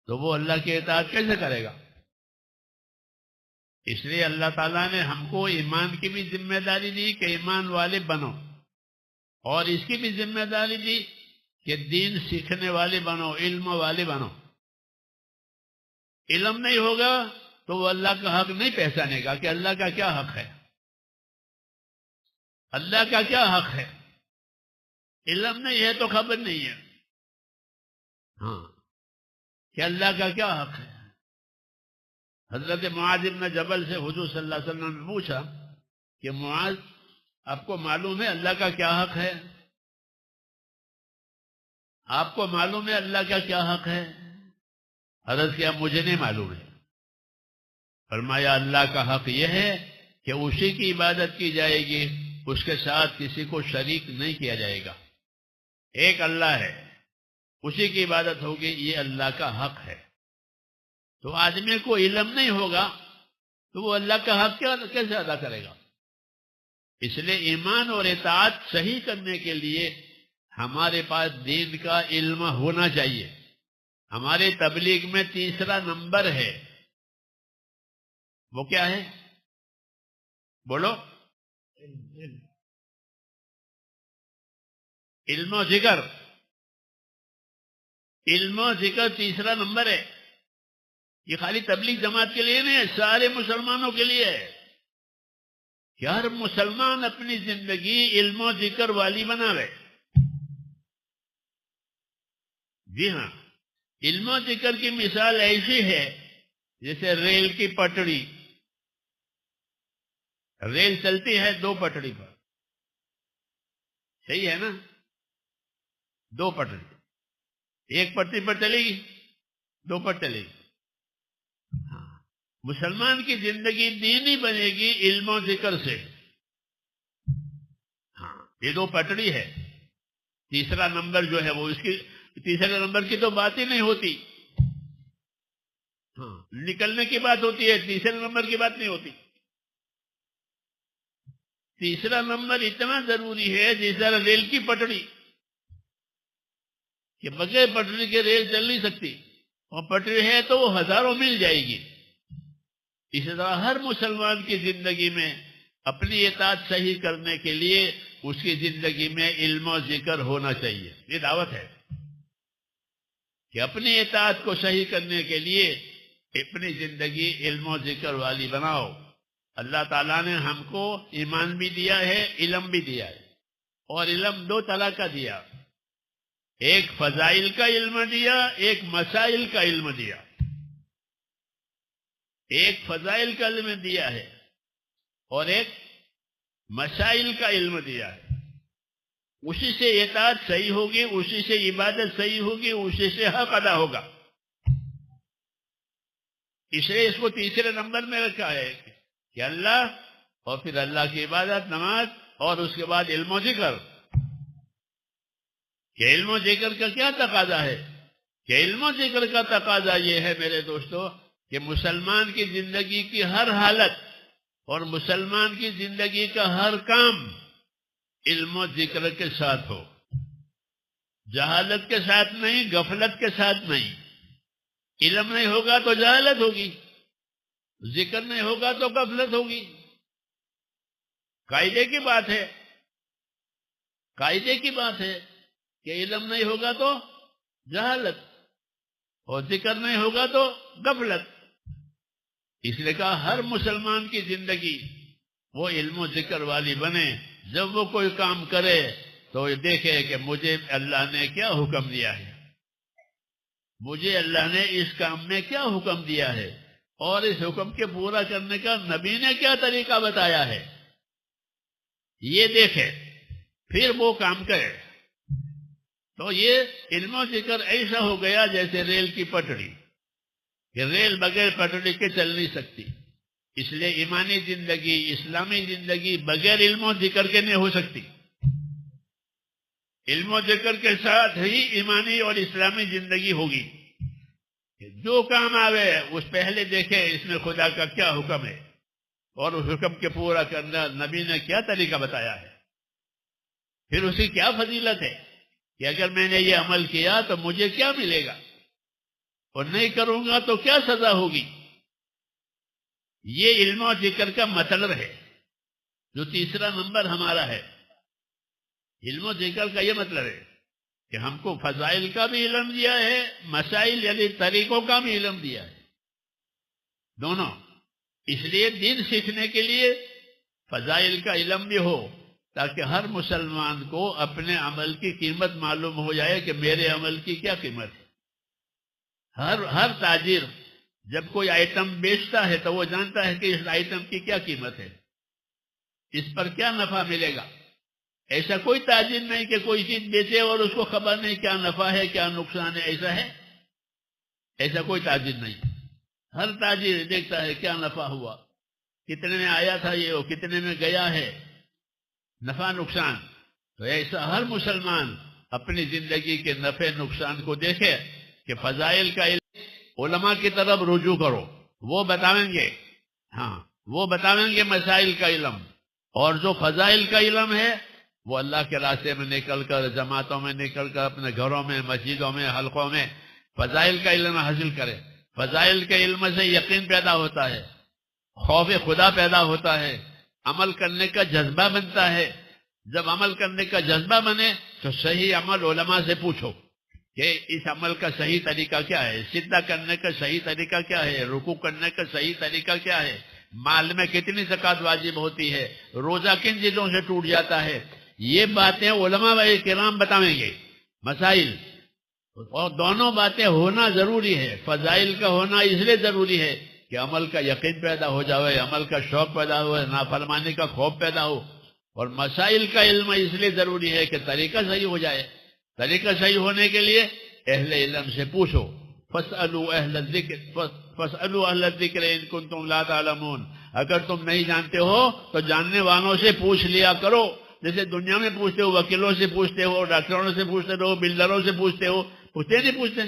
تو وہ اللہ کی اطاعت کیسے کرے گا؟ اس لیے اللہ تعالیٰ نے ہم کو ایمان کی بھی ذمہ داری دی کہ ایمان والے بنو، اور اس کی بھی ذمہ داری دی کہ دین سیکھنے والے بنو، علم والے بنو۔ علم نہیں ہوگا تو وہ اللہ کا حق نہیں پہچانے گا کہ اللہ کا کیا حق ہے، اللہ کا کیا حق ہے۔ علم نہیں ہے تو خبر نہیں ہے ہاں کہ اللہ کا کیا حق ہے۔ حضرت معاذ بن جبل سے حضور صلی اللہ علیہ وسلم نے پوچھا کہ معاذ، آپ کو معلوم ہے اللہ کا کیا حق ہے؟ آپ کو معلوم ہے اللہ کا کیا حق ہے؟ عرض کیا مجھے نہیں معلوم ہے۔ فرمایا اللہ کا حق یہ ہے کہ اسی کی عبادت کی جائے گی، اس کے ساتھ کسی کو شریک نہیں کیا جائے گا۔ ایک اللہ ہے، اسی کی عبادت ہوگی، یہ اللہ کا حق ہے۔ تو آدمی کو علم نہیں ہوگا تو وہ اللہ کا حق کیسے ادا کرے گا؟ اس لیے ایمان اور اطاعت صحیح کرنے کے لیے ہمارے پاس دین کا علم ہونا چاہیے۔ ہمارے تبلیغ میں تیسرا نمبر ہے، وہ کیا ہے؟ بولو۔ علم و ذکر۔ علم و ذکر تیسرا نمبر ہے۔ یہ خالی تبلیغ جماعت کے لیے نہیں ہے، سارے مسلمانوں کے لیے ہے کہ ہر مسلمان اپنی زندگی علم و ذکر والی بناوے۔ جی ہاں، علم و ذکر کی مثال ایسی ہے جیسے ریل کی پٹڑی۔ ریل چلتی ہے دو پٹڑی پر، صحیح ہے نا؟ دو پٹڑی، ایک پٹری پر چلے گی، دو پر چلے گی۔ مسلمان کی زندگی دینی بنے گی علم و ذکر سے۔ ہاں، یہ دو پٹڑی ہے۔ تیسرا نمبر جو ہے وہ اس کی، تیسرے نمبر کی تو بات ہی نہیں ہوتی۔ ہاں، نکلنے کی بات ہوتی ہے، تیسرے نمبر کی بات نہیں ہوتی۔ تیسرا نمبر اتنا ضروری ہے جس طرح ریل کی پٹڑی، کہ بغیر پٹڑی کے ریل چل نہیں سکتی، اور پٹڑی ہے تو وہ ہزاروں میل جائے گی۔ اسی طرح ہر مسلمان کی زندگی میں اپنی اطاعت صحیح کرنے کے لیے اس کی زندگی میں علم و ذکر ہونا چاہیے۔ یہ دعوت ہے کہ اپنی اطاعت کو صحیح کرنے کے لیے اپنی زندگی علم و ذکر والی بناؤ۔ اللہ تعالیٰ نے ہم کو ایمان بھی دیا ہے، علم بھی دیا ہے، اور علم دو طرح کا دیا، ایک فضائل کا علم دیا، ایک مسائل کا علم دیا۔ ایک فضائل کا علم دیا ہے اور ایک مسائل کا علم دیا ہے۔ اسی سے اطاعت صحیح ہوگی، اسی سے عبادت صحیح ہوگی، اسی سے حق ادا ہوگا۔ اس لیے اس کو تیسرے نمبر میں رکھا ہے کہ اللہ، اور پھر اللہ کی عبادت، نماز، اور اس کے بعد علم و ذکر۔ کہ علم و ذکر کا کیا تقاضا ہے؟ کہ علم و ذکر کا تقاضا یہ ہے میرے دوستو کہ مسلمان کی زندگی کی ہر حالت اور مسلمان کی زندگی کا ہر کام علم و ذکر کے ساتھ ہو، جہالت کے ساتھ نہیں، غفلت کے ساتھ نہیں۔ علم نہیں ہوگا تو جہالت ہوگی، ذکر نہیں ہوگا تو غفلت ہوگی۔ قاعدے کی بات ہے، قاعدے کی بات ہے کہ علم نہیں ہوگا تو جہالت، اور ذکر نہیں ہوگا تو غفلت۔ اس لیے کہا ہر مسلمان کی زندگی وہ علم و ذکر والی بنے۔ جب وہ کوئی کام کرے تو یہ دیکھے کہ مجھے اللہ نے کیا حکم دیا ہے، مجھے اللہ نے اس کام میں کیا حکم دیا ہے، اور اس حکم کے پورا کرنے کا نبی نے کیا طریقہ بتایا ہے، یہ دیکھے پھر وہ کام کرے۔ تو یہ علم و ذکر ایسا ہو گیا جیسے ریل کی پٹڑی، کہ ریل بغیر پٹڑی کے چل نہیں سکتی۔ اس لیے ایمانی زندگی، اسلامی زندگی بغیر علم و ذکر کے نہیں ہو سکتی۔ علم و ذکر کے ساتھ ہی ایمانی اور اسلامی زندگی ہوگی۔ کہ جو کام آوے اس پہلے دیکھے اس میں خدا کا کیا حکم ہے، اور اس حکم کے پورا کرنا نبی نے کیا طریقہ بتایا ہے، پھر اس کی کیا فضیلت ہے کہ اگر میں نے یہ عمل کیا تو مجھے کیا ملے گا، اور نہیں کروں گا تو کیا سزا ہوگی. یہ علم و ذکر کا مطلب ہے، جو تیسرا نمبر ہمارا ہے. علم و ذکر کا یہ مطلب ہے کہ ہم کو فضائل کا بھی علم دیا ہے، مسائل یعنی طریقوں کا بھی علم دیا ہے، دونوں. اس لیے دین سیکھنے کے لیے فضائل کا علم بھی ہو، تاکہ ہر مسلمان کو اپنے عمل کی قیمت معلوم ہو جائے کہ میرے عمل کی کیا قیمت ہے. ہر تاجر جب کوئی آئٹم بیچتا ہے تو وہ جانتا ہے کہ اس آئٹم کی کیا قیمت ہے، اس پر کیا نفع ملے گا. ایسا کوئی تاجر نہیں کہ کوئی چیز بیچے اور اس کو خبر نہیں کیا نفع ہے کیا نقصان ہے. ایسا ہے؟ ایسا کوئی تاجر نہیں. ہر تاجر دیکھتا ہے کیا نفع ہوا، کتنے میں آیا تھا یہ، کتنے میں گیا ہے، نفع نقصان. تو ایسا ہر مسلمان اپنی زندگی کے نفع نقصان کو دیکھے کہ فضائل کا علم علماء کی طرف رجوع کرو، وہ بتائیں گے. ہاں، وہ بتائیں گے مسائل کا علم. اور جو فضائل کا علم ہے وہ اللہ کے راستے میں نکل کر، جماعتوں میں نکل کر، اپنے گھروں میں، مسجدوں میں، حلقوں میں فضائل کا علم حاصل کرے. فضائل کے علم سے یقین پیدا ہوتا ہے، خوف خدا پیدا ہوتا ہے، عمل کرنے کا جذبہ بنتا ہے. جب عمل کرنے کا جذبہ بنے تو صحیح عمل علماء سے پوچھو کہ اس عمل کا صحیح طریقہ کیا ہے، سجدہ کرنے کا صحیح طریقہ کیا ہے، رکوع کرنے کا صحیح طریقہ کیا ہے، مال میں کتنی زکوٰۃ واجب ہوتی ہے، روزہ کن چیزوں سے ٹوٹ جاتا ہے. یہ باتیں علماء کرام بتائیں گے. مسائل اور دونوں باتیں ہونا ضروری ہے. فضائل کا ہونا اس لیے ضروری ہے کہ عمل کا یقین پیدا ہو جائے، عمل کا شوق پیدا ہو، نافرمانی کا خوف پیدا ہو. اور مسائل کا علم اس لیے ضروری ہے کہ طریقہ صحیح ہو جائے. طریقہ صحیح ہونے کے لیے اہل علم سے پوچھو. فاسألوا اہل الذکر ان کنتم لا تعلمون. اگر تم نہیں جانتے ہو تو جاننے والوں سے پوچھ لیا کرو. جیسے دنیا میں پوچھتے ہو، وکیلوں سے پوچھتے ہو، ڈاکٹروں سے پوچھتے ہو، بلڈروں سے پوچھتے ہو، پوچھتے نہیں پوچھتے.